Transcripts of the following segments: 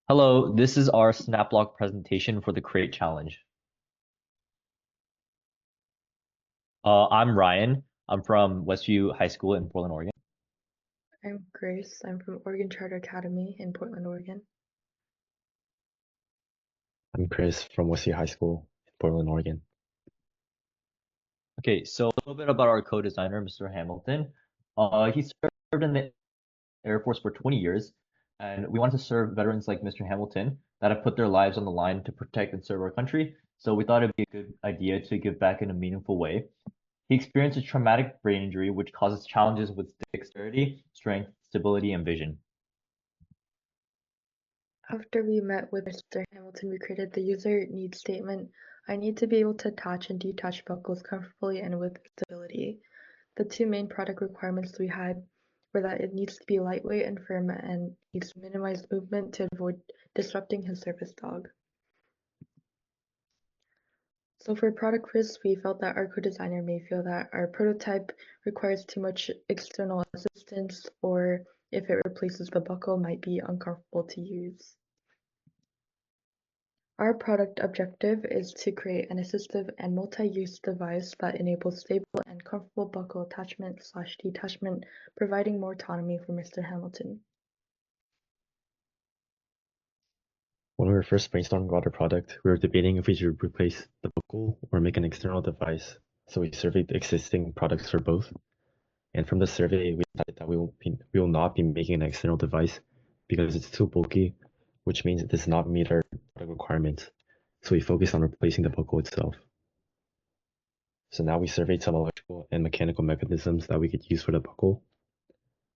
Hello, this is our Snaplock presentation for the Create Challenge. I'm Ryan. I'm from Westview High School in Portland, Oregon. I'm Grace. I'm from Oregon Charter Academy in Portland, Oregon. I'm Chris from Wesley High School in Portland, Oregon. Okay, so a little bit about our co-designer, Mr. Hamilton. He served in the Air Force for 20 years, and we want to serve veterans like Mr. Hamilton that have put their lives on the line to protect and serve our country. So we thought it'd be a good idea to give back in a meaningful way. He experienced a traumatic brain injury, which causes challenges with dexterity, strength, stability, and vision. After we met with Mr. Hamilton, we created the user needs statement. I need to be able to attach and detach buckles comfortably and with stability. The two main product requirements we had were that it needs to be lightweight and firm and needs to minimize movement to avoid disrupting his service dog. So for product risk, we felt that our co-designer may feel that our prototype requires too much external assistance, or if it replaces the buckle, might be uncomfortable to use. Our product objective is to create an assistive and multi-use device that enables stable and comfortable buckle attachment/detachment, providing more autonomy for Mr. Hamilton. When we were first brainstorming about our product, we were debating if we should replace the buckle or make an external device. So we surveyed existing products for both. And from the survey, we decided that we will not be making an external device because it's too bulky, which means it does not meet our product requirements. So we focused on replacing the buckle itself. So now we surveyed some electrical and mechanical mechanisms that we could use for the buckle.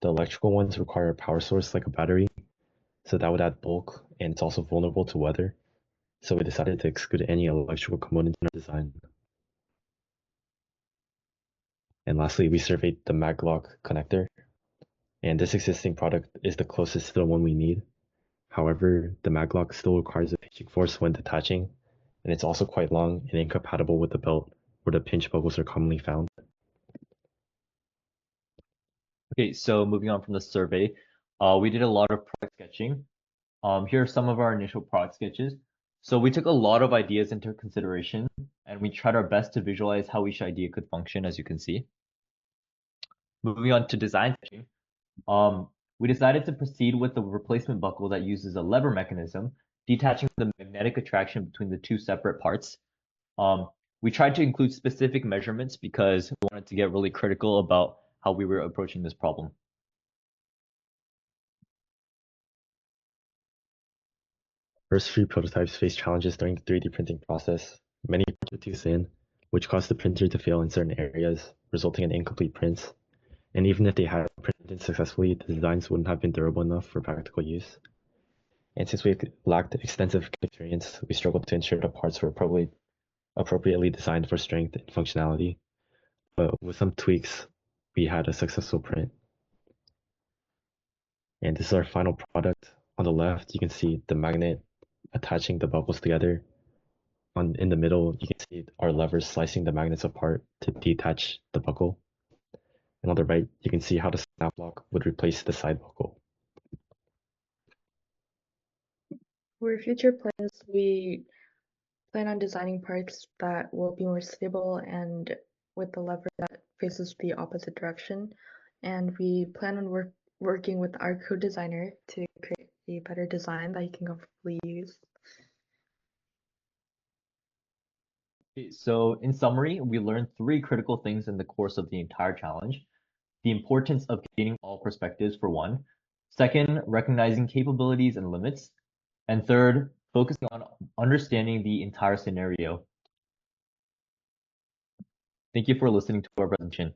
The electrical ones require a power source like a battery, so that would add bulk, and it's also vulnerable to weather. So we decided to exclude any electrical components in our design. And lastly, we surveyed the maglock connector, and this existing product is the closest to the one we need. However, the maglock still requires a pinching force when detaching, and it's also quite long and incompatible with the belt where the pinch buckles are commonly found. Okay, so moving on from the survey, we did a lot of product sketching. Here are some of our initial product sketches. So we took a lot of ideas into consideration, and we tried our best to visualize how each idea could function, as you can see. Moving on to design sketching, we decided to proceed with the replacement buckle that uses a lever mechanism, detaching the magnetic attraction between the two separate parts. We tried to include specific measurements because we wanted to get really critical about how we were approaching this problem. First three prototypes faced challenges during the 3D printing process. Many parts were too thin, which caused the printer to fail in certain areas, resulting in incomplete prints. And even if they had printed successfully, the designs wouldn't have been durable enough for practical use. And since we lacked extensive experience, we struggled to ensure the parts were appropriately designed for strength and functionality. But with some tweaks, we had a successful print. And this is our final product. On the left, you can see the magnet attaching the buckles together. In the middle, you can see our levers slicing the magnets apart to detach the buckle. And on the right, you can see how the snap lock would replace the side buckle. For future plans, we plan on designing parts that will be more stable and with the lever that faces the opposite direction. And we plan on working with our co-designer to create a better design that you can comfortably use. Okay, so in summary, we learned three critical things in the course of the entire challenge. The importance of gaining all perspectives for one. Second, recognizing capabilities and limits. And third, focusing on understanding the entire scenario. Thank you for listening to our presentation.